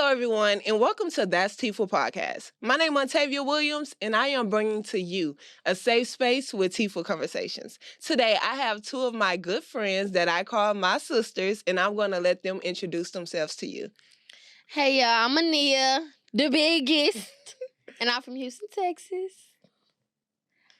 Hello, everyone, and welcome to That's Teaaful podcast. My name is Montavia Williams, and I am bringing to you a safe space with Teaaful conversations. Today, I have two of my good friends that I call my sisters, and I'm going to let them introduce themselves to you. Hey, y'all, I'm Niaa, the biggest, and I'm from Houston, Texas.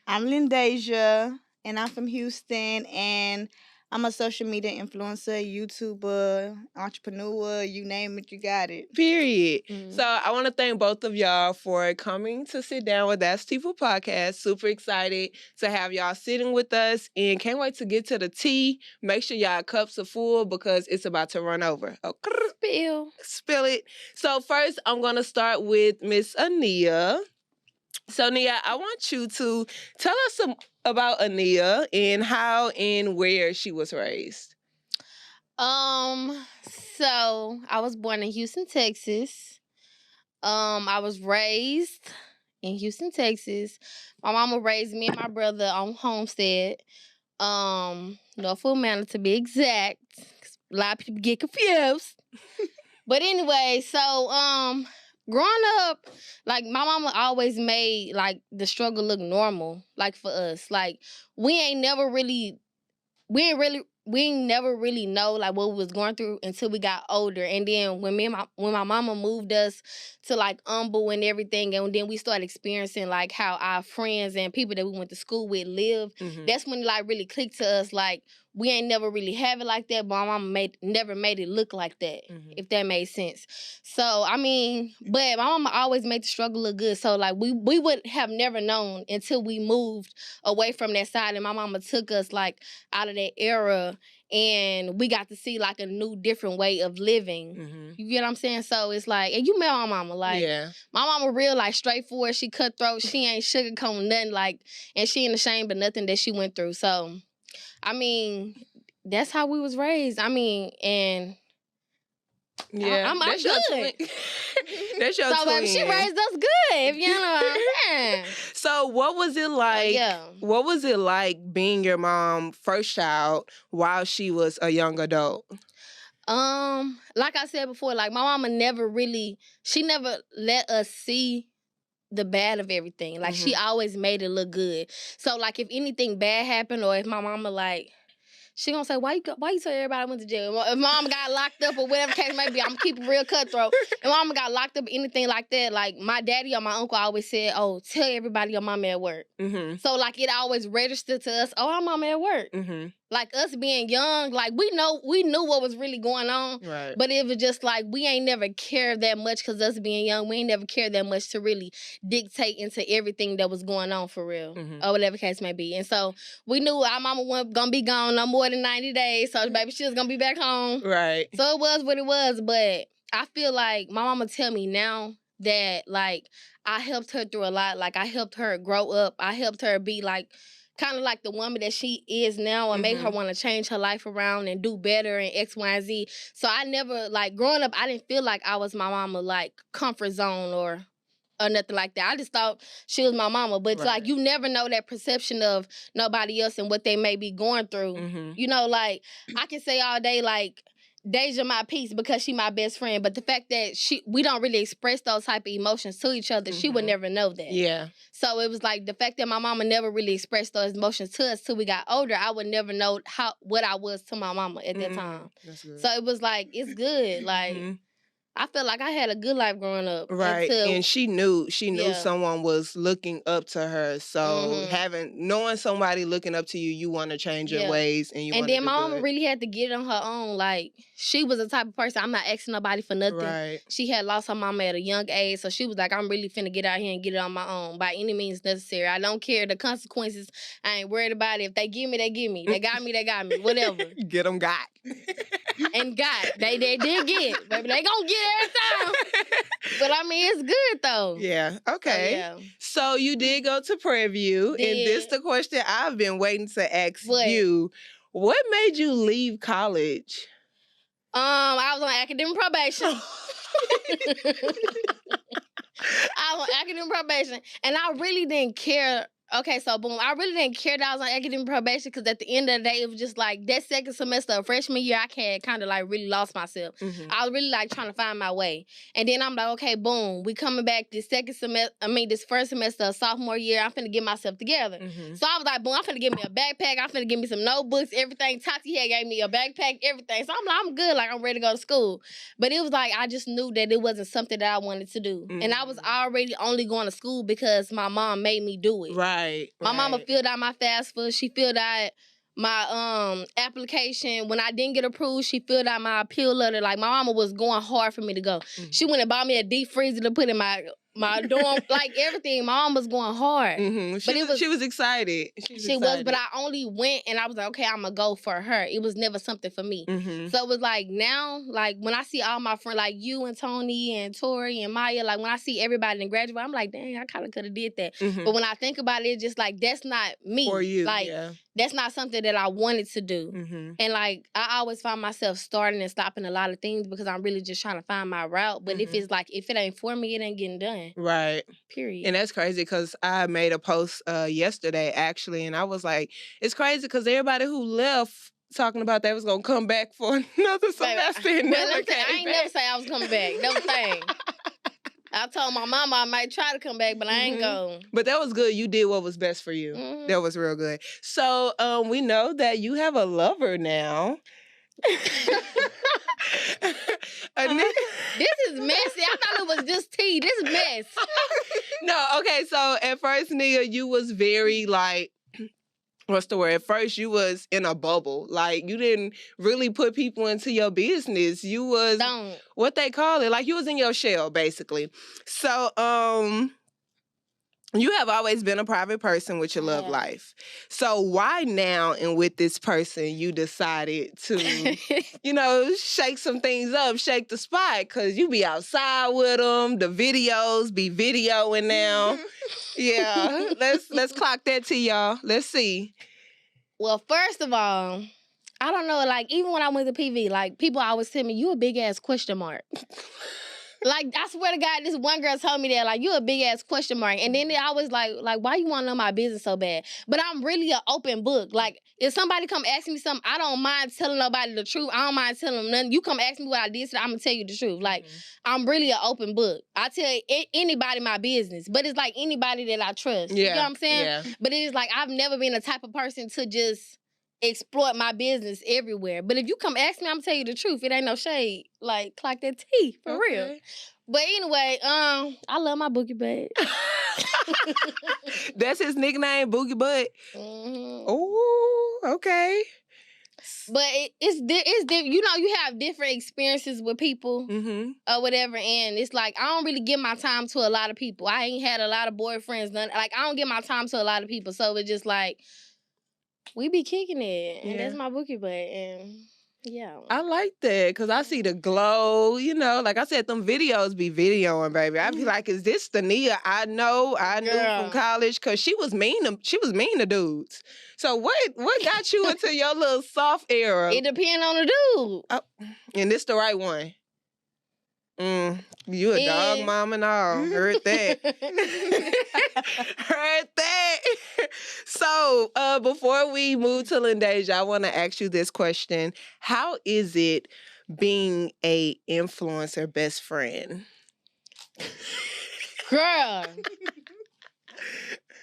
I'm Lyndeja, and I'm from Houston, and I'm a social media influencer, YouTuber, entrepreneur, you name it, you got it. Period. So I want to thank both of y'all for coming to sit down with That's Teaaful podcast. Super excited to have y'all sitting with us and can't wait to get to the tea. Make sure y'all cups are full because it's about to run over. Okay. Spill it. So first, I'm going to start with Miss Niaa. So, Niaa, I want you to tell us about Niaa and how and where she was raised. So I was born in Houston, Texas. I was raised in Houston, Texas. My mama raised me and my brother on Homestead. Norfolk Manor to be exact. A lot of people get confused. But anyway, so growing up, like my mama always made like the struggle look normal, like for us. Like we ain't never really know like what we was going through until we got older. And then when my mama moved us to like Humble and everything, and then we started experiencing like how our friends and people that we went to school with live, that's when it like really clicked to us like we ain't never really have it like that, but my mama never made it look like that, if that made sense. So, I mean, but my mama always made the struggle look good. So, like, we would have never known until we moved away from that side, and my mama took us, like, out of that era, and we got to see, like, a new, different way of living. You get what I'm saying? So, it's like, and you met my mama, like, my mama real, like, straightforward. She cutthroat. She ain't sugarcoating nothing, like, and she ain't ashamed of nothing that she went through. So, I mean, that's how we was raised. I mean, and I'm that's good. That's your so, twin. Baby, she raised us good, if you know what I'm saying. So, what was it like? What was it like being your mom first child while she was a young adult? Like I said before, like my mama she never let us see the bad of everything. Like she always made it look good. So like if anything bad happened or if my mama like, she gonna say, why you tell everybody I went to jail? If mama got locked up or whatever case may be, I'm keeping real cutthroat. If mama got locked up or anything like that, like my daddy or my uncle always said, oh, tell everybody your mama at work. So like it always registered to us, oh, our mama at work. Like us being young, like we knew what was really going on. Right. But it was just like we ain't never cared that much because us being young, we ain't never cared that much to really dictate into everything that was going on for real. Or whatever case may be. And so we knew our mama wasn't gonna be gone no more than 90 days. So baby, she was gonna be back home. Right. So it was what it was. But I feel like my mama tell me now that like I helped her through a lot. Like I helped her grow up. I helped her be like kind of like the woman that she is now and made her want to change her life around and do better and X, Y, and Z. So I never, like, growing up, I didn't feel like I was my mama, like, comfort zone or nothing like that. I just thought she was my mama. But, like, you never know that perception of nobody else and what they may be going through. You know, like, I can say all day, like, Deja my piece because she my best friend, but the fact that we don't really express those type of emotions to each other, she would never know that. Yeah. So it was like the fact that my mama never really expressed those emotions to us till we got older, I would never know what I was to my mama at that time. That's good. So it was like, it's good. Like I felt like I had a good life growing up. Right. And she knew someone was looking up to her. So knowing somebody looking up to you, you want to change your ways and you want to then my mama really had to get it on her own. Like she was the type of person, I'm not asking nobody for nothing. Right. She had lost her mama at a young age. So she was like, I'm really finna get out here and get it on my own by any means necessary. I don't care the consequences. I ain't worried about it. If they give me, they give me. They got me, they got me. Whatever. Get them got. And got. They did get. Baby, they gonna get every time. But I mean, it's good though. Yeah. Okay. So you did go to Prairie View, and this the question I've been waiting to ask you. What made you leave college? I was on academic probation. I was on academic probation, and I really didn't care Okay, so boom, I really didn't care that I was on academic probation because at the end of the day, it was just like that second semester of freshman year, I had kind of like really lost myself. Mhm. I was really like trying to find my way. And then I'm like, okay, boom, we coming back this this first semester of sophomore year, I'm finna get myself together. Mhm. So I was like, boom, I'm finna get me a backpack, I'm finna get me some notebooks, everything. Tati had gave me a backpack, everything. So I'm like, I'm good, like I'm ready to go to school. But it was like, I just knew that it wasn't something that I wanted to do. And I was already only going to school because my mom made me do it. Right. My mama filled out my FAFSA. She filled out my application. When I didn't get approved, she filled out my appeal letter. Like, my mama was going hard for me to go. Mhm. She went and bought me a deep freezer to put in my dorm. Like, everything. My mom was going hard. Mhm. She was excited. She was, but I only went and I was like, okay, I'm going to go for her. It was never something for me. Mhm. So it was like now, like when I see all my friends, like you and Tony and Tori and Maya, like when I see everybody in graduate, I'm like, dang, I kind of could have did that. Mhm. But when I think about it, it's just like, that's not me. For you, like, yeah. That's not something that I wanted to do. Mhm. And like, I always find myself starting and stopping a lot of things because I'm really just trying to find my route. But if it's like, if it ain't for me, it ain't getting done. Right. Period. And that's crazy because I made a post yesterday, actually, and I was like, it's crazy because everybody who left talking about they was going to come back for another semester and never I came ain't back. never say I was coming back. That was the thing. I told my mama I might try to come back, but I ain't going. But that was good. You did what was best for you. That was real good. So we know that you have a lover now. This is messy. I thought it was just tea. This is mess. No, okay. So at first, Niaa, you was very like, what's the word? At first, you was in a bubble. Like, you didn't really put people into your business. You was what they call it. Like, you was in your shell, basically. So, you have always been a private person with your love life. So why now and with this person you decided to, shake some things up, shake the spot? Because you be outside with them, the videos be videoing now. Yeah, let's clock that to y'all. Let's see. Well, first of all, I don't know, like, even when I went to PV, like, people always tell me, you a big-ass question mark. Like, I swear to God, this one girl told me that, like, you a big-ass question mark. And then they always like, why you want to know my business so bad? But I'm really an open book. Like, if somebody come ask me something, I don't mind telling nobody the truth. I don't mind telling them nothing. You come ask me what I did, so I'm going to tell you the truth. Like, I'm really an open book. I tell anybody my business, but it's like anybody that I trust. Yeah. You know what I'm saying? Yeah. But it is like, I've never been the type of person to just exploit my business everywhere. But if you come ask me, I'm gonna tell you the truth. It ain't no shade. Like, clock that T, for real. But anyway, I love my Boogie Butt. That's his nickname, Boogie Butt? Mm-hmm. Oh, okay. But it's you know, you have different experiences with people or whatever, and it's like, I don't really give my time to a lot of people. I ain't had a lot of boyfriends, none. Like, I don't give my time to a lot of people, so it's just like, we be kicking it, and that's my Boogie Butt, and yeah. I like that, because I see the glow, like I said, them videos be videoing, baby. I be like, is this the Niaa I knew from college? Because she was mean to dudes. So what got you into your little soft era? It depends on the dude. Oh, and this the right one. You a dog mom and all. Heard that. Heard that. So, before we move to Lyndeja, I want to ask you this question. How is it being a influencer best friend? Girl.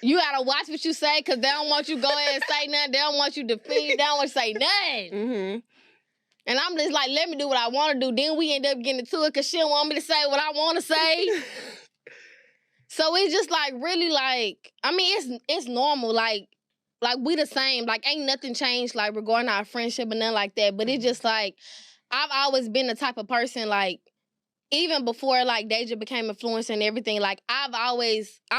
You gotta watch what you say, because they don't want you to go ahead and say nothing. They don't want you to defend. They don't want you to say nothing. And I'm just like, let me do what I want to do. Then we end up getting into it because she don't want me to say what I want to say. So it's just like, really, like, I mean, it's normal. Like we the same. Like, ain't nothing changed, like, regarding our friendship and nothing like that. But it's just like, I've always been the type of person, like, even before, like, Deja became influencer and everything, like, I'm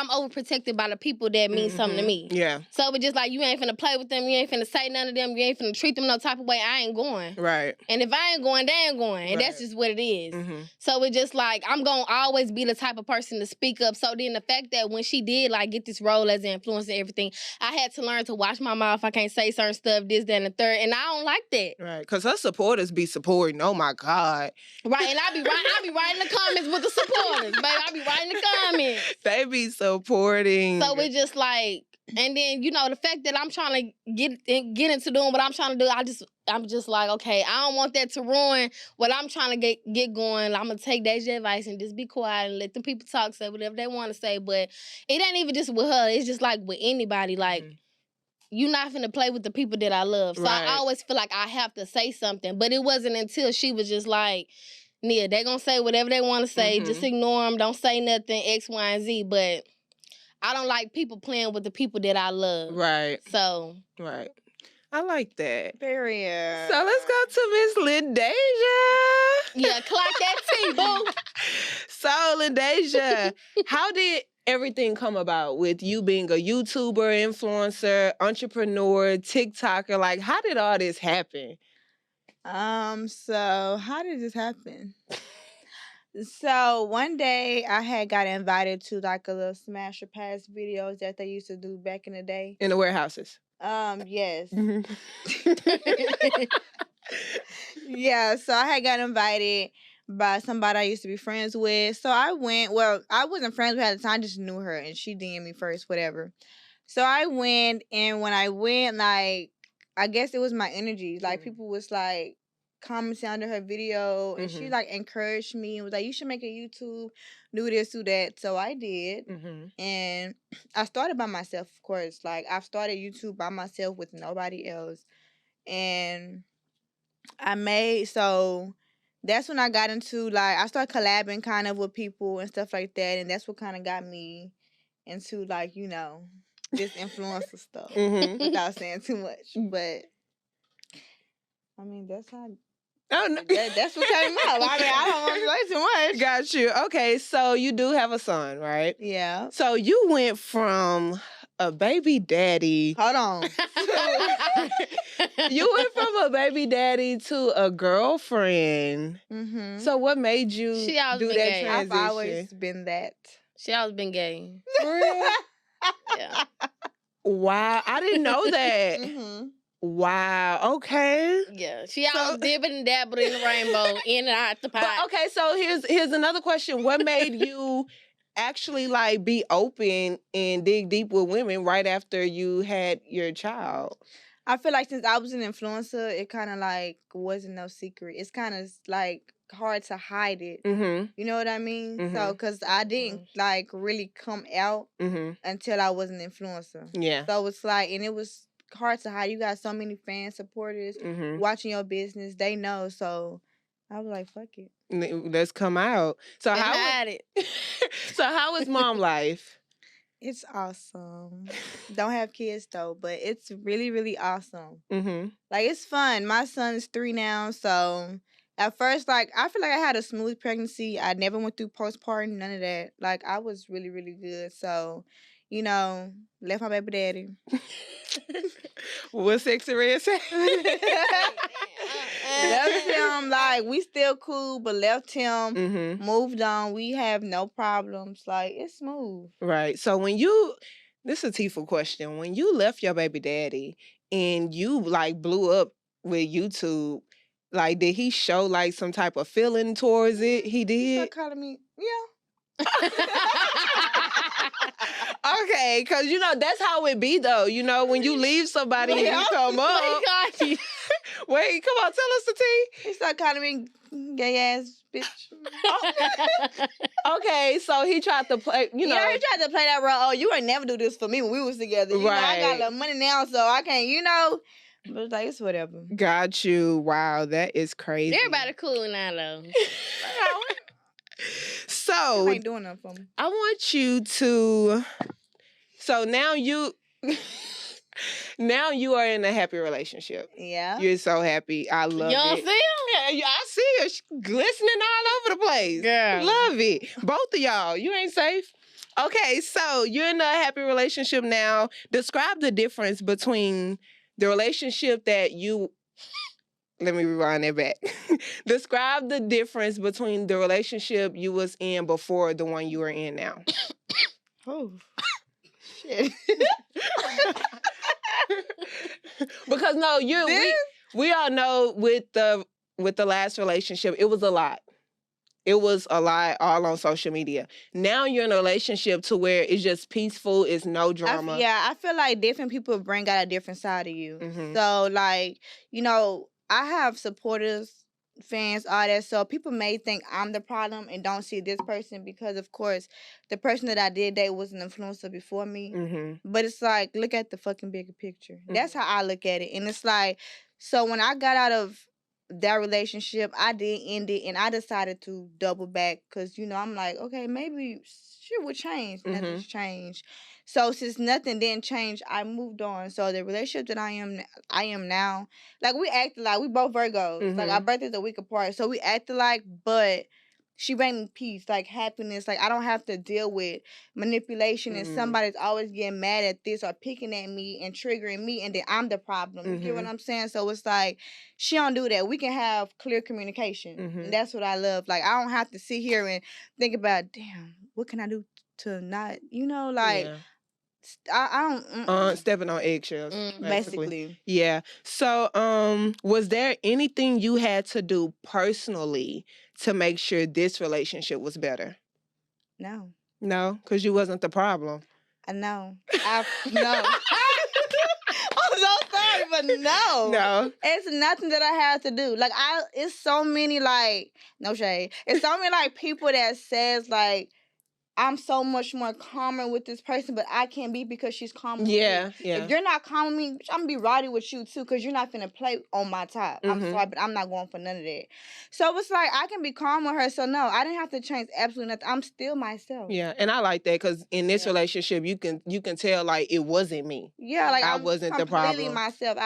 overprotected by the people that mean something to me. Yeah. So it's just like, you ain't finna play with them, you ain't finna say none of them, you ain't finna treat them no type of way, I ain't going. Right. And if I ain't going, they ain't going. And that's just what it is. So it's just like, I'm gonna always be the type of person to speak up. So then the fact that when she did, like, get this role as an influencer and everything, I had to learn to watch my mouth. I can't say certain stuff, this, that, and the third. And I don't like that. Right. Because her supporters be supporting. Oh, my God. Right. And I be writing the comments with the supporters, baby. I be writing the comments. They be supporting. So it's just like, And then, you know, the fact that I'm trying to get into doing what I'm trying to do, I'm just like, okay, I don't want that to ruin what I'm trying to get going. I'm gonna take Deja advice and just be quiet and let the people talk, say whatever they want to say. But it ain't even just with her. It's just like with anybody. Like, you not finna play with the people that I love. So Right. I always feel like I have to say something. But it wasn't until she was just like, Niaa, they gonna say whatever they want to say. Just ignore them. Don't say nothing, X, Y, and Z. But I don't like people playing with the people that I love. Right. So. Right. I like that. Period. So let's go to Miss Lyndeja. Yeah, clock that T, boo. So, Lyndeja, how did everything come about with you being a YouTuber, influencer, entrepreneur, TikToker? Like, how did all this happen? So how did this happen? So one day I had got invited to like a little Smash or Pass videos that they used to do back in the day. In the warehouses. Yes. Mm-hmm. Yeah, so I had got invited by somebody I used to be friends with. So I went. Well, I wasn't friends with her at the time, I just knew her and she DM'd me first, whatever. So I went, and when I went, like, I guess it was my energy. Like, people was like commenting under her video, and she like encouraged me and was like, "You should make a YouTube, do this, do that." So I did, and I started by myself, of course. Like, I've started YouTube by myself with nobody else, and so that's when I got into, like, I started collabing kind of with people and stuff like that, and that's what kind of got me into, like, you know, this influencer stuff without saying too much. But I mean, that's how. Oh, no. That's what came up. I mean, I don't want to say too much. Got you. Okay, so you do have a son, right? Yeah. So you went from a baby daddy. Hold on. You went from a baby daddy to a girlfriend. So what made you do that transition? I've always been that. She always been gay. For real? Yeah. Wow, I didn't know that. Wow. Okay. Yeah, she always dipping and dabbling in the rainbow, in and out the pot. But, okay, so here's another question. What made you actually like be open and dig deep with women right after you had your child? I feel like since I was an influencer, it kind of like wasn't no secret. It's kind of like hard to hide it. You know what I mean? So, because I didn't like really come out until I was an influencer. Yeah. So it's like, and it was hard to hide. You got so many fans, supporters watching your business. They know. So I was like, fuck it. Let's come out. So how is mom life? It's awesome. Don't have kids though, but it's really, really awesome. Like, it's fun. My son is 3 now, so at first, like, I feel like I had a smooth pregnancy. I never went through postpartum, none of that. Like, I was really, really good. So, you know, left my baby daddy. What Sexy Red say? Left him, like, we still cool, but left him, moved on. We have no problems. Like, it's smooth. Right. So this is a Teaaful question. When you left your baby daddy and you like blew up with YouTube, like, did he show like some type of feeling towards it? He did? He started calling me, yeah. Okay, because, you know, that's how it be, though. You know, when you leave somebody and you come up. Wait, come on, tell us the tea. He started calling me gay-ass bitch. Okay, so he tried to play, you know. Yeah, he tried to play that role. Oh, you ain't never do this for me when we was together. You know, I got a little money now, so I can't, you know. But it's like, it's whatever. Got you. Wow, that is crazy. Everybody cool now, though. So, you ain't doing nothing for me. I want you to. So now you are in a happy relationship. Yeah. You're so happy. I love Y'all it. see him? Yeah, I see her. She's glistening all over the place. Girl. Love it. Both of y'all. You ain't safe. Okay, so you're in a happy relationship now. Describe the difference between the relationship that you... Let me rewind that back. Describe the difference between the relationship you was in before the one you are in now. Oh, shit. Because no, we all know with the last relationship, it was a lot. It was a lot all on social media. Now you're in a relationship to where it's just peaceful. It's no drama. I feel like different people bring out a different side of you. Mhm. So, like, you know, I have supporters, fans, all that. So people may think I'm the problem and don't see this person because, of course, the person that I did date was an influencer before me. Mhm. But it's like, look at the fucking bigger picture. That's how I look at it. And it's like, so when I got out of that relationship, I did end it, and I decided to double back because, you know, I'm like, okay, maybe shit would change. Nothing's changed. So since nothing didn't change, I moved on. So the relationship that I am now, like, we acted like we both Virgos. Like, our birthday's a week apart, so we acted like, but she bring me peace, like happiness. Like, I don't have to deal with manipulation and somebody's always getting mad at this or picking at me and triggering me, and then I'm the problem. You get what I'm saying? So it's like, she don't do that. We can have clear communication. And that's what I love. Like, I don't have to sit here and think about, damn, what can I do to not, you know, like, I don't. Stepping on eggshells, Basically. Yeah. So, was there anything you had to do personally to make sure this relationship was better? No. No, because you wasn't the problem. I know. No. I'm so sorry, but no. No. It's nothing that I had to do. Like, it's so many, like, no shade. It's so many, like, people that says, like, I'm so much more calmer with this person, but I can't be because she's calm with me. Yeah. If you're not calm with me, I'm going to be rowdy with you, too, because you're not finna play on my top. I'm sorry, but I'm not going for none of that. So it's like, I can be calm with her, so no, I didn't have to change absolutely nothing. I'm still myself. Yeah, and I like that because in this relationship, you can tell, like, it wasn't me. Yeah, like, I I'm wasn't the problem. completely myself.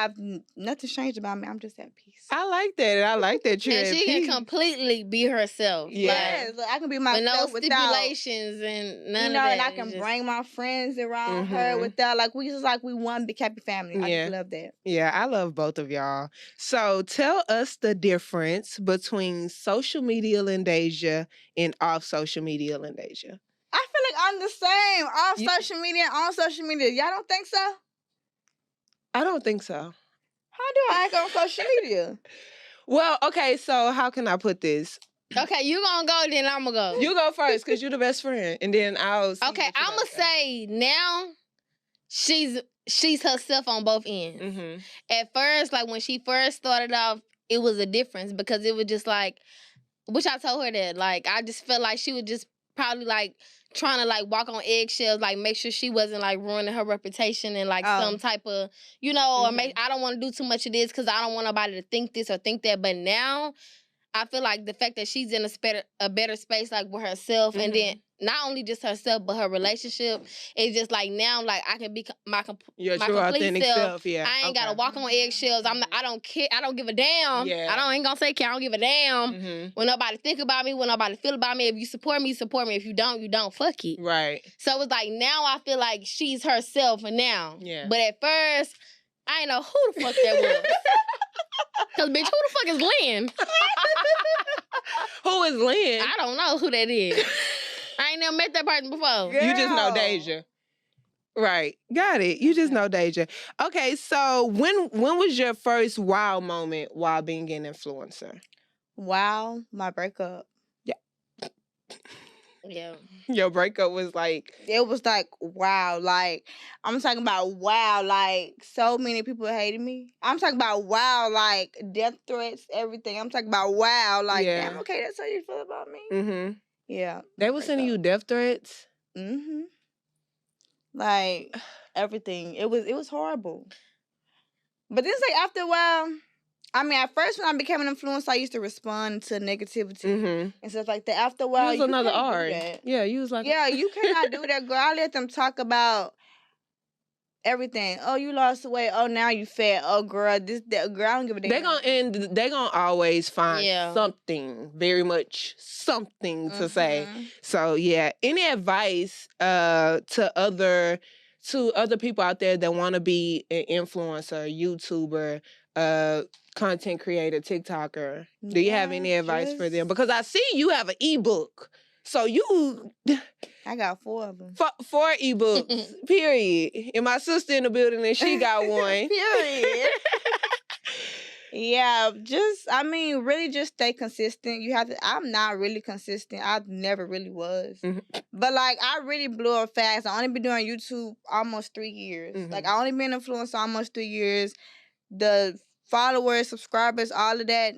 Nothing's changed about me. I'm just at peace. I like that. I like that you're And at she peace. can completely be herself. Yes, like, I can be myself with no stipulations and none of that. And I can bring my friends around her without, like, we just like we one big happy family. I just love that. Yeah, I love both of y'all. So tell us the difference between social media Lyndeja and off social media Lyndeja. I feel like I'm the same off social media and on social media. Y'all don't think so? I don't think so. How do I act on social media? Well, okay, so how can I put this? Okay, you gonna go, then I'm gonna go. You go first, because you're the best friend, and then I'll see. Okay, I'm gonna say now she's herself on both ends. At first, like, when she first started off, it was a difference because it was just like, which I told her that, like, I just felt like she was just probably, like, trying to, like, walk on eggshells, like, make sure she wasn't, like, ruining her reputation and, like, some type of, you know, or I don't want to do too much of this because I don't want nobody to think this or think that. But now I feel like the fact that she's in a better space, like, with herself, and then not only just herself, but her relationship, it's just like, now, like, I can be my Your true complete authentic self. Yeah, I ain't gotta walk on eggshells. I don't care. I don't give a damn. Yeah. I ain't gonna say care. I don't give a damn. When nobody think about me, when nobody feel about me. If you support me, support me. If you don't, you don't. Fuck it. Right. So it's like, now I feel like she's herself now. Yeah. But at first, I didn't know who the fuck that was. Cause bitch, who the fuck is Lynn? Who is Lynn? I don't know who that is. I ain't never met that person before. Girl. You just know Deja. Right. Got it. You just know Deja. Okay, so when was your first wow moment while being an influencer? Wow, my breakup. Yeah. Your breakup was like... It was like, wow. Like, I'm talking about wow. Like, so many people hated me. I'm talking about wow. Like, death threats, everything. I'm talking about wow. Like, damn, okay, that's how you feel about me? Yeah. They were sending you death threats? Like, everything. It was horrible. But then it's like, after a while, I mean, at first when I became an influencer, I used to respond to negativity and stuff like that. After a while, you was another can't R. do that. Yeah, you was like... Yeah, you cannot do that, girl. I let them talk about everything. Oh, you lost weight. Oh, now you fat. Oh, girl, that. Girl, I don't give a damn. They gonna always find something, very much something to say. So yeah, any advice to other people out there that want to be an influencer, YouTuber, content creator, TikToker? Do you have any advice for them? Because I see you have an ebook. So I got 4 of them. 4 ebooks, period. And my sister in the building, and she got one. Period. Yeah, really just stay consistent. You have to. I'm not really consistent. I never really was. But like, I really blew up fast. I only been doing YouTube almost 3 years. Like, I only been influencer almost 3 years. The followers, subscribers, all of that.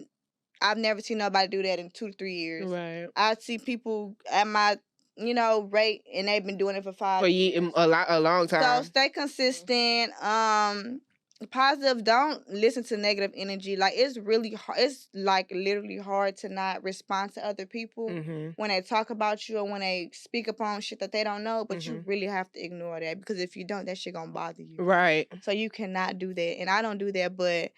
I've never seen nobody do that in 2 to 3 years. Right. I see people at my, rate, and they've been doing it for 5 For years. a long time. So stay consistent. Positive. Don't listen to negative energy. Like, it's really hard. It's like literally hard to not respond to other people when they talk about you or when they speak upon shit that they don't know. But you really have to ignore that, because if you don't, that shit gonna bother you. Right. So you cannot do that, and I don't do that. But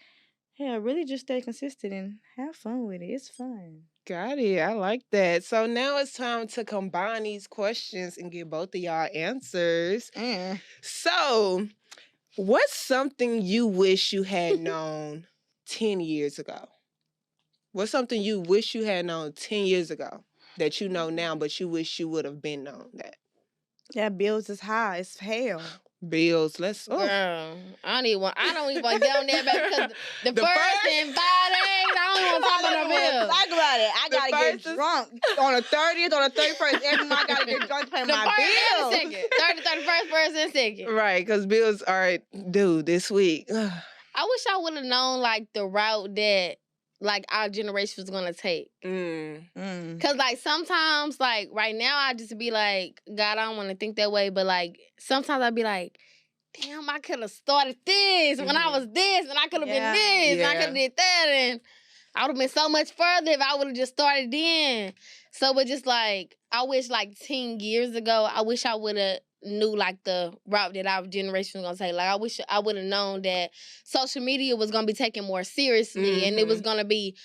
yeah, really just stay consistent and have fun with it. It's fun. Got it. I like that. So now it's time to combine these questions and get both of y'all answers. So, what's something you wish you had known 10 years ago? What's something you wish you had known 10 years ago that you know now, but you wish you would have been known that? That bills is high as hell. Bills, let's. Girl, I don't even want to get on there, baby, because the first in 5 days, I don't even want to talk about no bills. Talk about it. I gotta get drunk on the 30th, on the 31st. Every month I gotta get drunk to pay my bills. 30th, 31st, 1st, and 2nd. Right, because bills are due this week. I wish I would have known, like, the route that, like, our generation was gonna take. Cause like sometimes, like right now, I just be like, God, I don't want to think that way. But like sometimes I'd be like, damn, I could have started this when I was this, and I could have been this, and I could have did that, and I would have been so much further if I would have just started then. So it's just like, I wish like 10 years ago, I wish I would have knew like the route that our generation was gonna take. Like I wish I would have known that social media was gonna be taken more seriously, and it was gonna be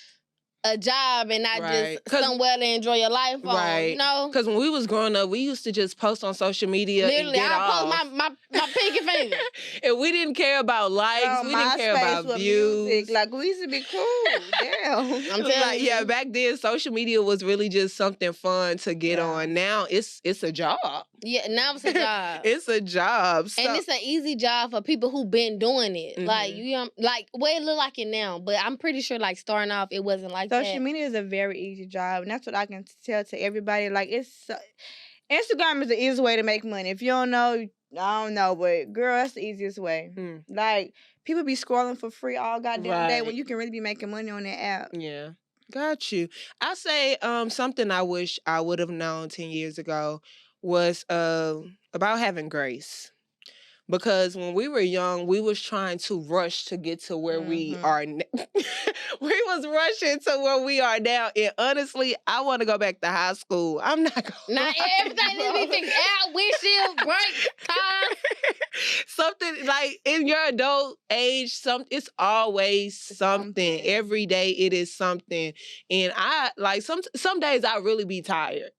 a job and not just somewhere to enjoy your life on, you know? Because when we was growing up, we used to just post on social media. Literally, and I post my pinky finger. And we didn't care about likes. We didn't care about views. Music. Like, we used to be cool. Damn. I'm telling you. Yeah, back then, social media was really just something fun to get on. Now, it's a job. Yeah, now it's a job. It's a job. So. And it's an easy job for people who been doing it. Like, like, what it look like it now. But I'm pretty sure, like, starting off, it wasn't like that. Social media is a very easy job. And that's what I can tell to everybody. Like, Instagram is the easiest way to make money. If you don't know, I don't know. But, girl, that's the easiest way. Like, people be scrolling for free all goddamn day when you can really be making money on that app. Yeah. Got you. I say something I wish I would have known 10 years ago was about having grace. Because when we were young, we was trying to rush to get to where we are now. We was rushing to where we are now. And honestly, I want to go back to high school. I'm not going to. Not everything needs to be fixed out, windshield, brakes, cars. Something like in your adult age, it's always something. Every day it is something. And I like some days I really be tired.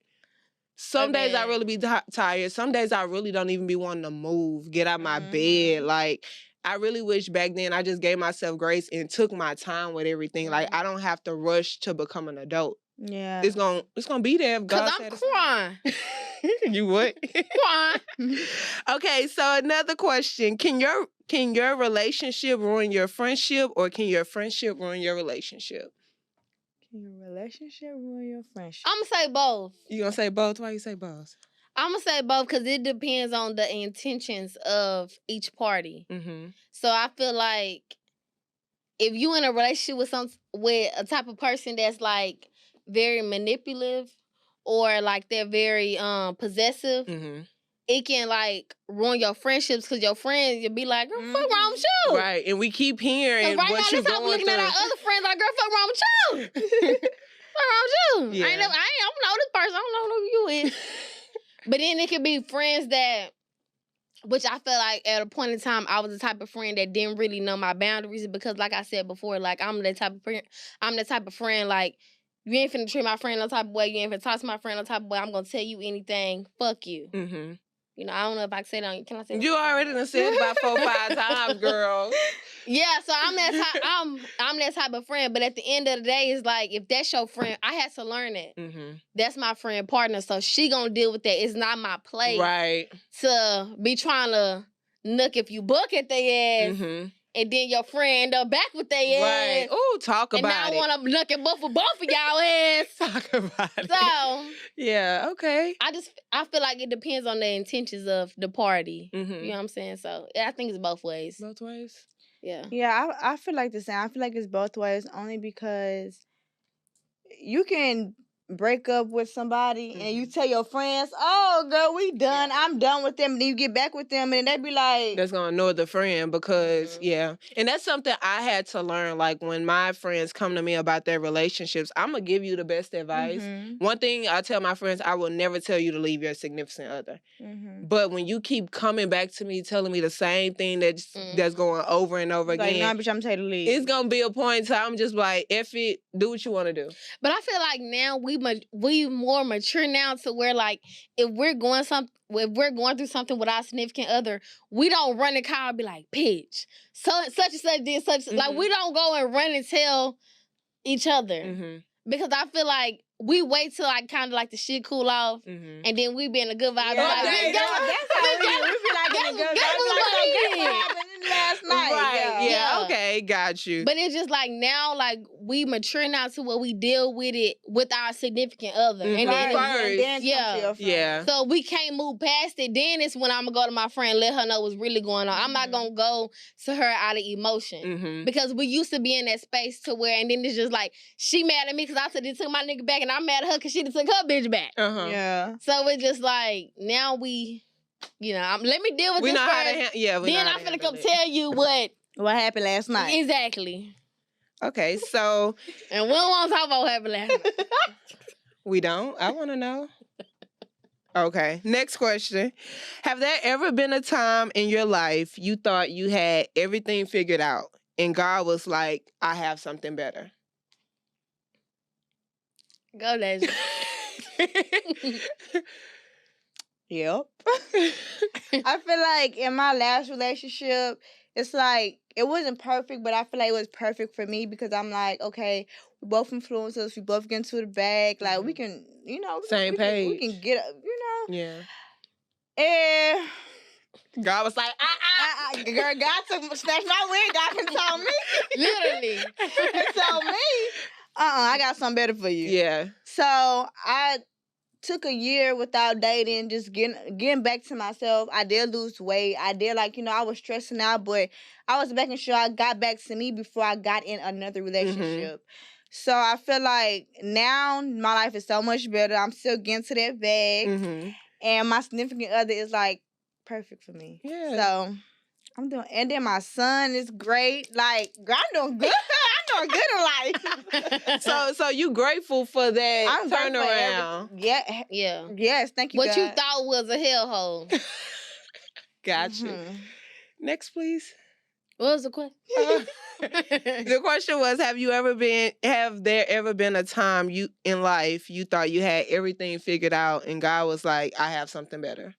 Some days I really be tired. Some days I really don't even be wanting to move, get out my bed. Like, I really wish back then I just gave myself grace and took my time with everything. Like, I don't have to rush to become an adult. Yeah. It's gonna be there if God said it. 'Cause I'm crying. You what? Crying. Okay, so another question. Can your relationship ruin your friendship, or can your friendship ruin your relationship? Can your relationship ruin your friendship? I'm going to say both. You gonna say both? Why you say both? I'm going to say both because it depends on the intentions of each party. So I feel like if you in a relationship with a type of person that's like very manipulative, or like they're very possessive, it can like ruin your friendships, because your friends, you'll be like, girl, fuck wrong with you. Right, and we keep hearing right what now, you this how we looking at our other friends like, girl, fuck wrong with you. Fuck wrong with you. I don't know this person. I don't know who you is. But then it could be friends that, which I feel like at a point in time, I was the type of friend that didn't really know my boundaries, because like I said before, like I'm the type of friend, like, you ain't finna treat my friend no type of way, you ain't finna talk to my friend no type of way, I'm gonna tell you anything, fuck you. You know, I don't know if I can say that. Can I say that? You already done said it about 4 or 5 times, girl. Yeah, so I'm that type of friend. But at the end of the day, it's like, if that's your friend, I had to learn it. That's my friend partner, so she gonna deal with that. It's not my place, right, to be trying to nook if you book at their ass and then your friend back with their Right. ass. Oh, talk And about now it. I want to look at both of y'all ass. Talk about it. So Yeah, okay. I feel like it depends on the intentions of the party. Mm-hmm. You know what I'm saying? So I think it's both ways. Both ways? Yeah. Yeah, I feel like the same. I feel like it's both ways only because you can break up with somebody and you tell your friends, "Oh, girl, we done. Yeah. I'm done with them." And then you get back with them and they be like, That's gonna annoy the friend because yeah. And that's something I had to learn. Like when my friends come to me about their relationships, I'm gonna give you the best advice. One thing I tell my friends, I will never tell you to leave your significant other. But when you keep coming back to me telling me the same thing that's going over and over like, again, "Nah, bitch, I'm telling you to leave." it's gonna be a point in time I'm just like, F it, do what you wanna do. But I feel like now we more mature now to where like if we're going through something with our significant other, we don't run the car and be like, "Bitch, such and such did such." Like we don't go and run and tell each other because I feel like we wait till like kind of like the shit cool off, and then we be in a good vibe. Yeah, like, that's how we be like in a good vibe. Last night. Right. Yeah. Okay. Got you. But it's just like now, like we mature now to where we deal with it with our significant other. And then yeah. So we can't move past it. Then it's when I'm gonna go to my friend, let her know what's really going on. I'm not gonna go to her out of emotion. Because we used to be in that space to where, and then it's just like, she mad at me because I said they took my nigga back, and I'm mad at her because she took her bitch back. Yeah. So it's just like, now we, let me deal with this know first. How to then I'm finna come tell you what happened last night. Exactly. Okay, so. And we don't want to talk about what happened last night. We don't? I want to know. Okay, next question. Have there ever been a time in your life you thought you had everything figured out and God was like, I have something better? Go, Lyndeja. Yep. I feel like in my last relationship, it's like it wasn't perfect, but I feel like it was perfect for me because I'm like, okay, we both influencers, we both get into the bag, like we can, Same page. we can get, Yeah. And God was like, girl, God snatched my wig off and told me. Literally. He told me, I got something better for you. Yeah. So I took a year without dating, just getting back to myself. I did lose weight. I did I was stressing out, but I was making sure I got back to me before I got in another relationship. So I feel like now my life is so much better. I'm still getting to that bag. And my significant other is like perfect for me. Yeah. So I'm doing, and then my son is great. Like, girl, I'm doing good. I'm doing good in life. So you grateful for that I'm turnaround? Yeah. Yes, thank you. What God. you thought was a hellhole. Got you. Next, please. What was the question? The question was, have there ever been a time in life you thought you had everything figured out and God was like, I have something better?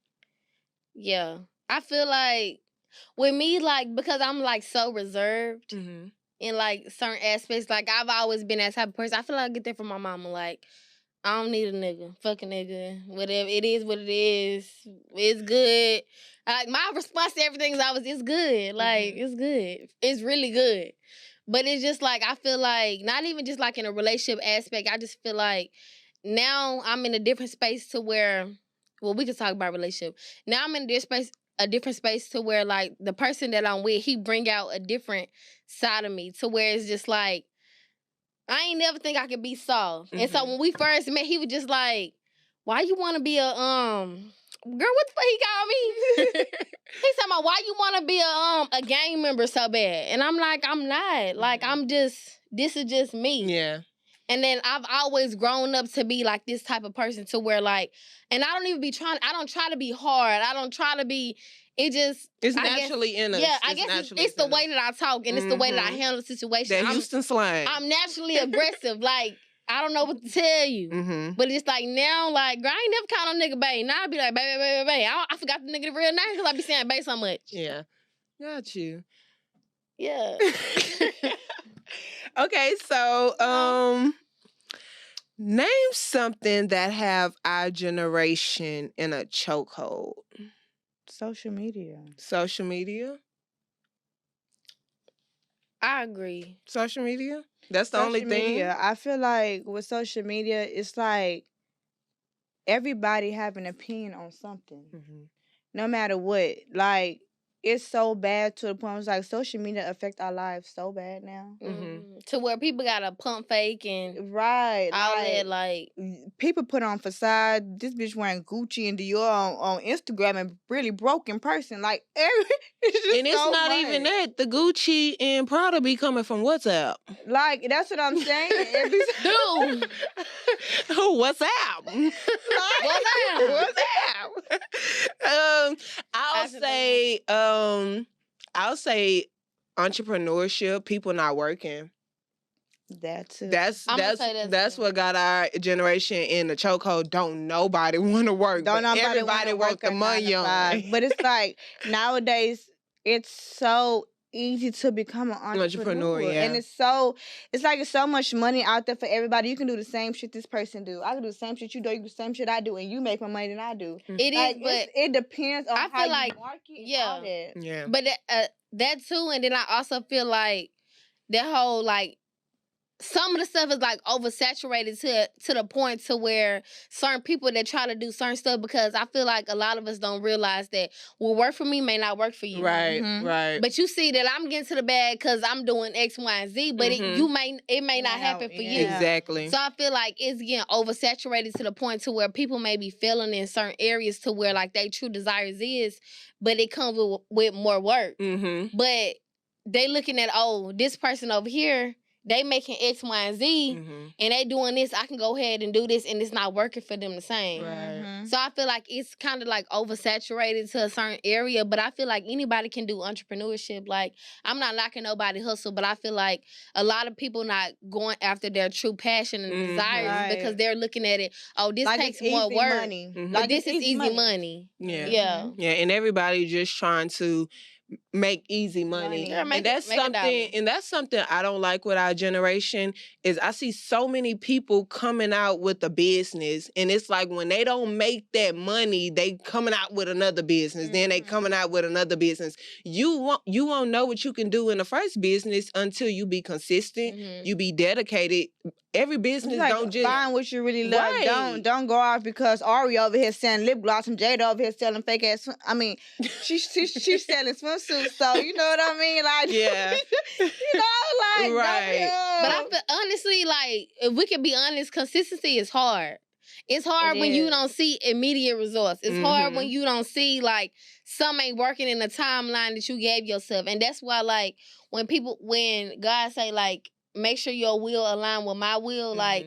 Yeah. I feel like with me, like, because I'm like so reserved in like certain aspects, like I've always been that type of person. I feel like I get that from my mama. Like, I don't need a nigga. Fuck a nigga. Whatever. It is what it is. It's good. Like, my response to everything is always, it's good. Like, it's good. It's really good. But it's just like, I feel like, not even just like in a relationship aspect, I just feel like now I'm in a different space to where, well, we can talk about relationship. Now I'm in a different space to where like the person that I'm with, he bring out a different side of me to where it's just like, I ain't never think I could be soft. And so when we first met, he was just like, why you want to be a, girl, what the fuck he called me? He's talking about, why you want to be a gang member so bad? And I'm like, I'm not. Like, this is just me. Yeah. And then I've always grown up to be like this type of person to where like, and I don't try to be hard. I don't try to be, it's naturally in us. Yeah, I guess it's the way that I talk and it's the way that I handle the situation. That Houston slang. I'm naturally aggressive. Like, I don't know what to tell you. But it's like now, like, girl, I ain't never called no nigga bae. Now I be like, bae. I forgot the nigga the real name because I be saying bae so much. Yeah. Got you. Yeah. Okay, so name something that have our generation in a chokehold. Social media. Social media? I agree. Social media? That's the Social only thing? media. I feel like with social media, it's like everybody have an opinion on something. Mhm. No matter what. Like, it's so bad to the point where it's like social media affect our lives so bad now. To where people got to pump fake and Right. all that, like... People put on facade. This bitch wearing Gucci and Dior on Instagram and really broke in person. Like, and it's not even that. The Gucci and Prada be coming from WhatsApp. Like, that's what I'm saying. Dude. WhatsApp. WhatsApp. I'll say entrepreneurship, people not working. That too. That's what got our generation in the chokehold. Don't nobody want to work. Don't but nobody everybody want the money on. But it's like nowadays it's so easy to become an entrepreneur. Yeah. And it's so much money out there for everybody. You can do the same shit this person do. I can do the same shit you do. You do the same shit I do, and you make more money than I do. It is, but it depends on how like, you market. Yeah. Yeah. But that too, and then I also feel like that whole like some of the stuff is like oversaturated to the point to where certain people that try to do certain stuff, because I feel like a lot of us don't realize that what work for me may not work for you. Right, right. But you see that I'm getting to the bag because I'm doing X, Y, and Z, but it may not happen for you. Exactly. So I feel like it's getting oversaturated to the point to where people may be failing in certain areas to where like their true desires is, but it comes with more work. But they looking at, oh, this person over here, they making X, Y, and Z, and they doing this. I can go ahead and do this, and it's not working for them the same. Right. So I feel like it's kind of like oversaturated to a certain area, but I feel like anybody can do entrepreneurship. Like, I'm not knocking nobody hustle, but I feel like a lot of people not going after their true passion and desires because they're looking at it, oh, this like takes more work. Money. Like, this is easy money. Yeah. Yeah, and everybody just trying to make easy money. And that's something I don't like with our generation is I see so many people coming out with a business, and it's like when they don't make that money, they coming out with another business, then they coming out with another business. You won't know what you can do in the first business until you be consistent, you be dedicated. Every business like, don't just find what you really love. Right. Don't go off because Ari over here selling lip gloss and Jada over here selling fake ass. I mean, she's selling swimsuits, so you know what I mean. Like, yeah, you know, like right. But I feel honestly, like, if we can be honest, consistency is hard. It's hard when you don't see immediate results. It's hard when you don't see like something ain't working in the timeline that you gave yourself, and that's why like when God say like, make sure your will align with my will. Like,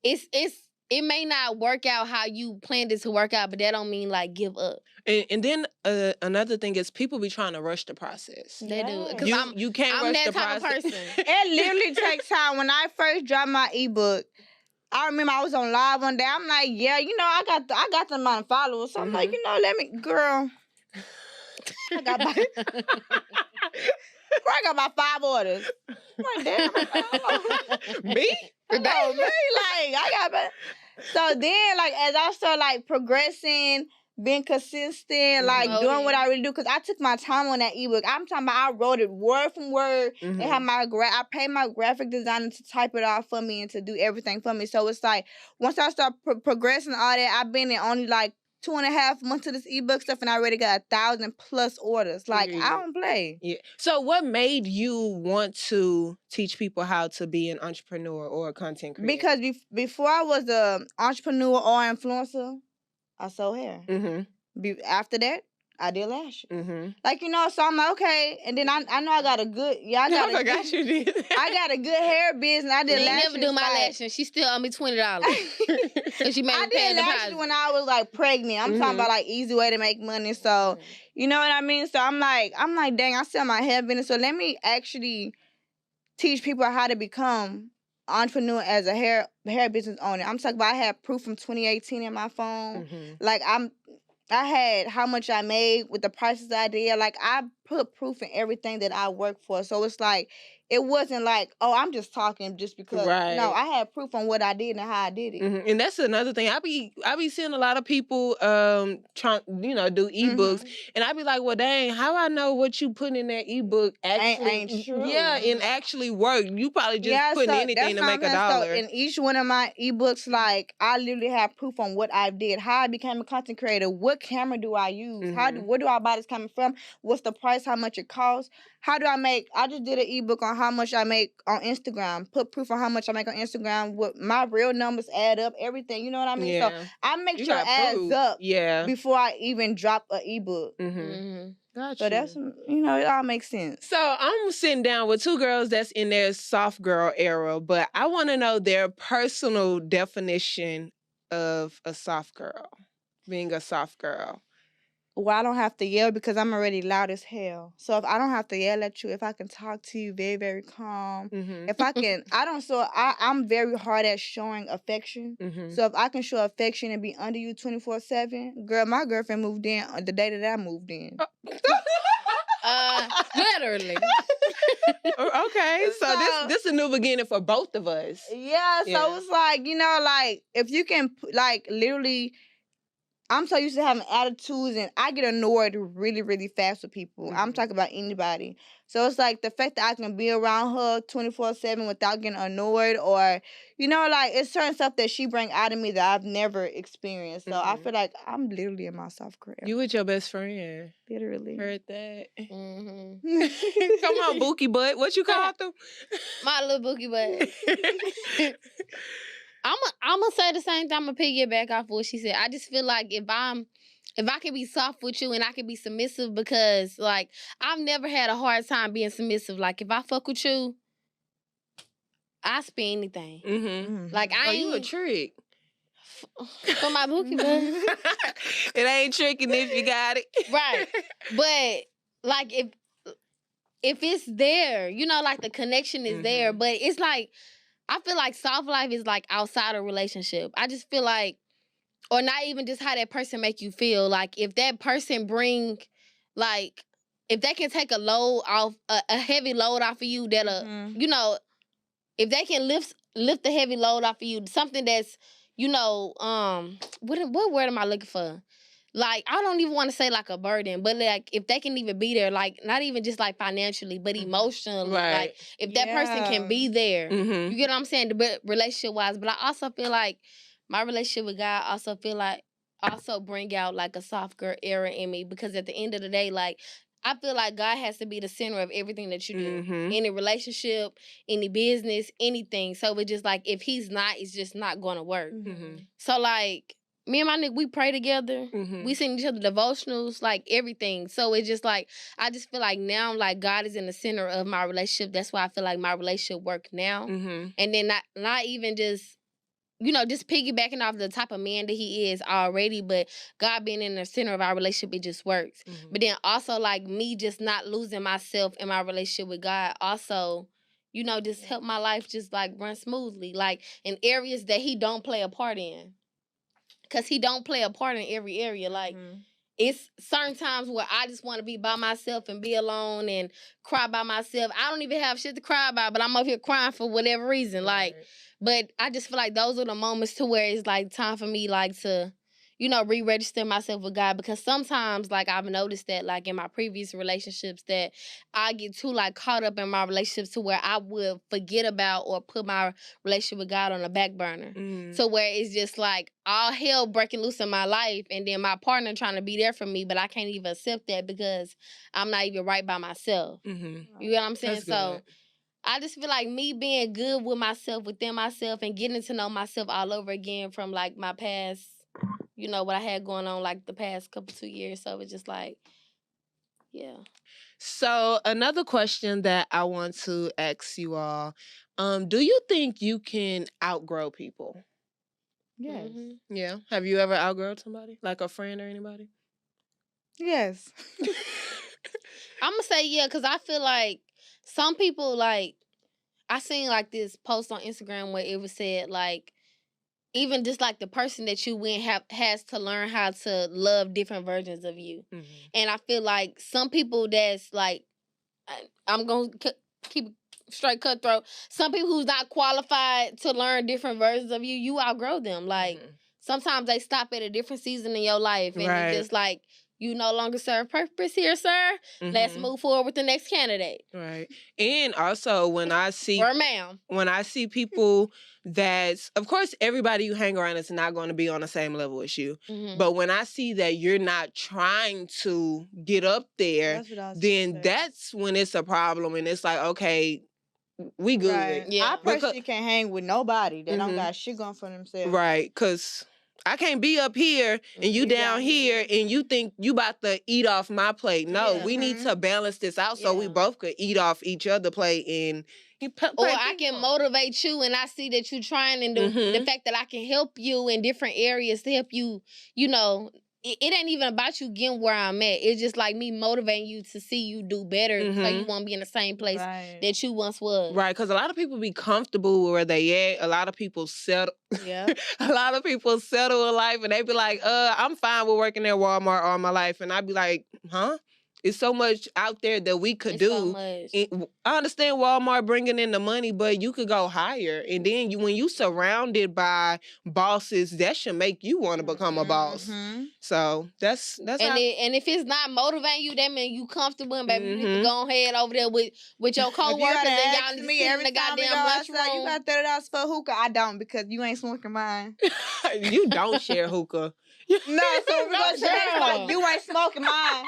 it may not work out how you planned it to work out, but that don't mean like give up. And then another thing is people be trying to rush the process. They do. Because you can't rush the process. I'm that type of person. It literally takes time. When I first dropped my ebook, I remember I was on live one day. I'm like, yeah, you know, I got the amount of followers. So I'm like, you know, girl, I got my... I got about 5 orders. I'm like, damn. Me? No, me. Like, I got... So then, like, as I started, like, progressing, being consistent, like, doing what I really do, because I took my time on that ebook. I'm talking about I wrote it word from word. They had I paid my graphic designer to type it out for me and to do everything for me. So it's like, once I start progressing all that, I've been in only, like, 2.5 months of this ebook stuff, and I already got 1,000+ orders. Like, I don't play. Yeah. So what made you want to teach people how to be an entrepreneur or a content creator? Because before I was an entrepreneur or influencer, I sold hair. After that, I did lashes. Like, you know, so I'm like, okay. And then I know I got a good... Yeah, I forgot you did that. I got a good hair business. I did lashes. never do my lashes. She still owe me $20. And she made me pay I did lashes when I was, like, pregnant. I'm talking about, like, easy way to make money. So, you know what I mean? So I'm like, dang, I sell my hair business. So let me actually teach people how to become entrepreneur as a hair business owner. I'm talking about I had proof from 2018 in my phone. Like, I had how much I made with the prices I did. Like, I put proof in everything that I work for. So it's like, it wasn't like, oh, I'm just talking just because. Right. No, I had proof on what I did and how I did it. And that's another thing. I be seeing a lot of people trying, do ebooks, and I be like, well, dang, how I know what you put in that ebook actually ain't true. Yeah, and actually work. You probably just putting anything to make $1. So in each one of my ebooks, like, I literally have proof on what I did, how I became a content creator, what camera do I use, where do I buy this camera from, what's the price, how much it costs, how do I make. I just did an ebook on how much I make on Instagram, put proof on how much I make on Instagram, what my real numbers add up, everything. You know what I mean? Yeah. So I make You sure it got adds proof. up Yeah. before I even drop an ebook. Gotcha. So that's, it all makes sense. So I'm sitting down with two girls that's in their soft girl era, but I want to know their personal definition of a soft girl, being a soft girl. Well, I don't have to yell because I'm already loud as hell. So if I don't have to yell at you, if I can talk to you very, very calm, if I can, I'm very hard at showing affection. So if I can show affection and be under you 24/7, girl, my girlfriend moved in the day that I moved in. Literally. Okay, so this is a new beginning for both of us. Yeah, so it's like, like, if you can, like, literally, I'm so used to having attitudes, and I get annoyed really, really fast with people. I'm talking about anybody. So it's like the fact that I can be around her 24/7 without getting annoyed, or, like, it's certain stuff that she bring out of me that I've never experienced. So I feel like I'm literally in my soft girl. You with your best friend. Literally. Heard that. Come on, Bookie Butt. What you called them? My little Bookie Butt. I'm gonna say the same thing. I'm gonna piggyback off what she said. I just feel like if I can be soft with you and I can be submissive, because, like, I've never had a hard time being submissive. Like, if I fuck with you, I spend anything. Like, I ain't. You a trick. For my Bookie Butt. It ain't tricking if you got it. Right. But, like, if it's there, like, the connection is there, but it's like, I feel like soft life is, like, outside a relationship. I just feel like, or not even just how that person make you feel. Like, if that person bring, like, if they can take a load off, a heavy load off of you, that'll, if they can lift the heavy load off of you, something that's, what word am I looking for? Like, I don't even want to say, like, a burden, but, like, if they can even be there, like, not even just, like, financially, but emotionally, like, if that person can be there, you get what I'm saying, relationship-wise. But I also feel like my relationship with God also bring out, like, a soft girl era in me, because at the end of the day, like, I feel like God has to be the center of everything that you do. Any relationship, any business, anything. So it's just like, if he's not, it's just not going to work. So, like, me and my nigga, we pray together. We send each other devotionals, like, everything. So it's just like, I just feel like now, like, God is in the center of my relationship. That's why I feel like my relationship work now. And then not even just, just piggybacking off the type of man that he is already, but God being in the center of our relationship, it just works. But then also, like, me just not losing myself in my relationship with God also, just help my life just, like, run smoothly. Like, in areas that he don't play a part in. Because he don't play a part in every area. Like, it's certain times where I just want to be by myself and be alone and cry by myself. I don't even have shit to cry about, but I'm up here crying for whatever reason. Like, but I just feel like those are the moments to where it's, like, time for me, like, to, re-register myself with God. Because sometimes, like, I've noticed that, like, in my previous relationships, that I get too, like, caught up in my relationships to where I would forget about or put my relationship with God on the back burner. So where it's just, like, all hell breaking loose in my life, and then my partner trying to be there for me, but I can't even accept that because I'm not even right by myself. You know what I'm saying? That's So good. I just feel like me being good with myself, within myself, and getting to know myself all over again from, like, my past, what I had going on, like, the past 2 years. So it's just like, yeah. So another question that I want to ask you all, do you think you can outgrow people? Yes. Yeah. Have you ever outgrown somebody? Like a friend or anybody? Yes. I'm going to say yeah, because I feel like some people, like, I seen, like, this post on Instagram where it was said, like, even just like the person that you win has to learn how to love different versions of you. Mhm. And I feel like some people that's like, I'm going to keep straight cutthroat. Some people who's not qualified to learn different versions of you, you outgrow them. Like, sometimes they stop at a different season in your life. And Right. it's just like, you no longer serve purpose here, sir. Let's move forward with the next candidate. Right. And also when I see Or ma'am. when I see people that's, of course, everybody you hang around is not going to be on the same level as you. But when I see that you're not trying to get up there, That's what I was then gonna say. that's when it's a problem. And it's like, okay, we good. Right. Yeah. I personally can't hang with nobody that don't got shit going for themselves. Right, because I can't be up here and you down here and you think you about to eat off my plate. No, we need to balance this out so we both could eat off each other's plate. And or I can motivate you and I see that you trying, and the fact that I can help you in different areas to help you, you know, it ain't even about you getting where I'm at. It's just like me motivating you to see you do better so you won't be in the same place that you once was. Right, because a lot of people be comfortable where they at. A lot of people settle. Yeah. A lot of people settle in life and they be like, I'm fine with working at Walmart all my life. And I be like, huh? It's so much out there that we could do. So much. I understand Walmart bringing in the money, but you could go higher. And then when you surrounded by bosses, that should make you want to become a boss. So that's and if it's not motivating you, that means you comfortable, and baby, you need to go ahead over there with your coworkers and y'all need to sit in the goddamn lunchroom. You got $30 for a hookah. I don't, because you ain't smoking mine. You don't share hookah. No, so we're gonna say like, you ain't smoking mine.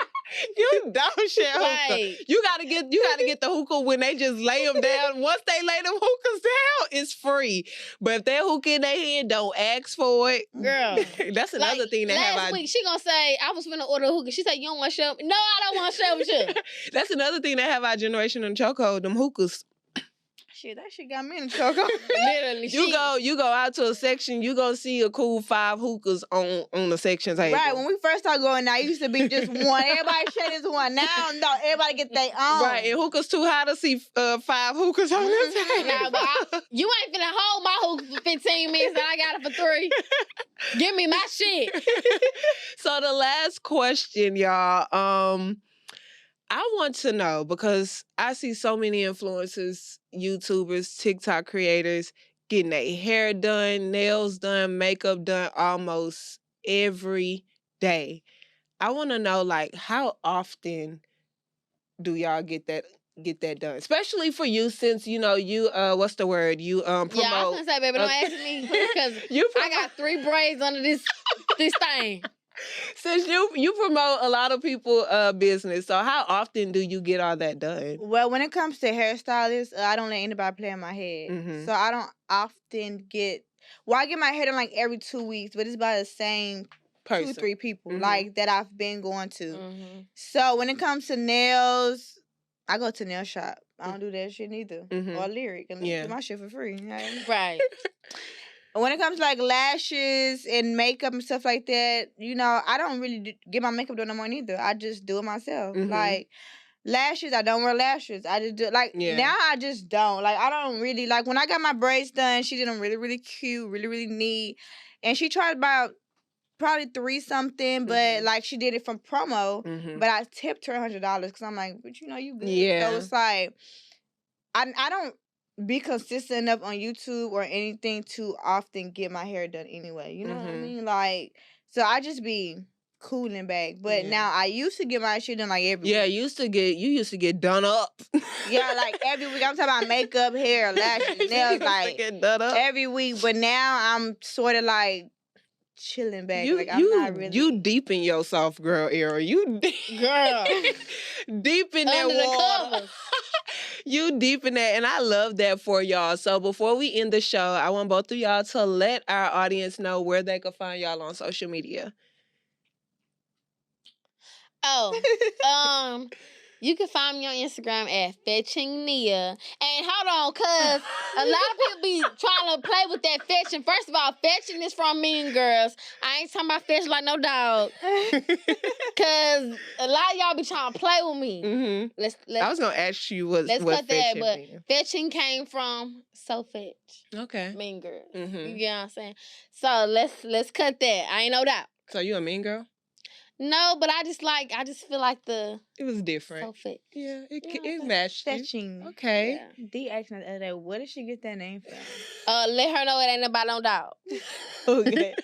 You don't share hookah. Right. You gotta get the hookah when they just lay them down. Once they lay them hookahs down, it's free. But if that hookah in their hand, don't ask for it. Girl. That's another thing that last week, she gonna say, I was finna order a hookah. She said, you don't want to share? No, I don't want to share with you. That's another thing that have our generation in chokehold, them hookahs. Shit, that shit got me in chokehold. Literally. You go out to a section, you gonna see a cool 5 hookahs on the section table. Right, when we first started going out, it used to be just one. Everybody share this one. Now, no, everybody get their own. Right, and hookahs too high to see 5 hookahs on the table. Nah, but you ain't finna hold my hookah for 15 minutes and I got it for 3. Give me my shit. So the last question, y'all, I want to know, because I see so many influencers, YouTubers, TikTok creators getting their hair done, nails done, makeup done almost every day. I want to know, like, how often do y'all get that done? Especially for you, since you what's the word? You promote. Yeah, I was gonna say, baby, don't ask me because I got 3 braids under this thing. Since you promote a lot of people business, so how often do you get all that done? Well, when it comes to hairstylists, I don't let anybody play in my head. So I don't often get. Well, I get my hair done like every 2 weeks, but it's by the same person. 2-3 people like that I've been going to. So when it comes to nails, I go to nail shop. I don't do that shit neither. Or lyric, and do my shit for free. Right. When it comes to like lashes and makeup and stuff like that, I don't really get my makeup done no more neither. I just do it myself. Like lashes, I don't wear lashes. I just do now I just don't. Like I don't really like when I got my braids done, she did them really, really cute, really, really neat. And she charged about probably 3 something, but like she did it from promo. But I tipped her $100 because I'm like, but you good. Yeah. So it's like I don't be consistent enough on YouTube or anything to often get my hair done anyway. You know what I mean? Like, so I just be cooling back. But now I used to get my shit done like every week. Yeah, you used to get done up. Yeah, like every week. I'm talking about makeup, hair, lashes, nails, like get done up every week. But now I'm sort of like chilling back. I'm not really. You deep in your soft girl era. You girl deep in that water. You deep in that, and I love that for y'all. So before we end the show, I want both of y'all to let our audience know where they can find y'all on social media. You can find me on Instagram at Fetching Niaa. And hold on, cause a lot of people be trying to play with that fetching. First of all, fetching is from Mean Girls. I ain't talking about fetch like no dog. Cause a lot of y'all be trying to play with me. Mm-hmm. I was gonna ask you what cut that, but mean. fetching came from So Fetch. Okay. Mean Girls. Mm-hmm. You get what I'm saying? So let's cut that. I ain't no doubt. So you a mean girl? No, but I just feel like it was different. So Fetch. Yeah, it matched. Fetching. Okay. Yeah. D asked me the other day, where did she get that name from? Let her know it ain't about no dog. Okay.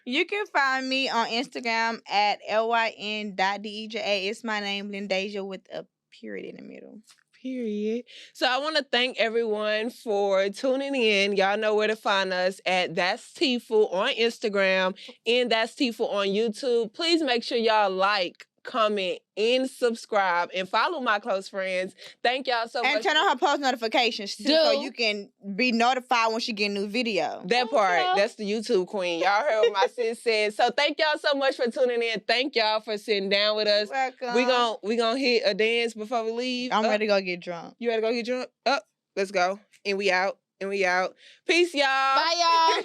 You can find me on Instagram at lyn.deja. It's my name, Lyndeja, with a period in the middle. Period. So I want to thank everyone for tuning in. Y'all know where to find us at That's Teaaful on Instagram and That's Teaaful on YouTube. Please make sure y'all like, comment, and subscribe, and follow my close friends. Thank y'all so much. And turn on her post notifications too, so you can be notified when she get a new video. That part, that's the YouTube queen. Y'all heard what my sis said. So thank y'all so much for tuning in. Thank y'all for sitting down with us. Welcome. We gonna hit a dance before we leave. I'm ready to go get drunk. You ready to go get drunk? Let's go. And we out. Peace, y'all. Bye, y'all.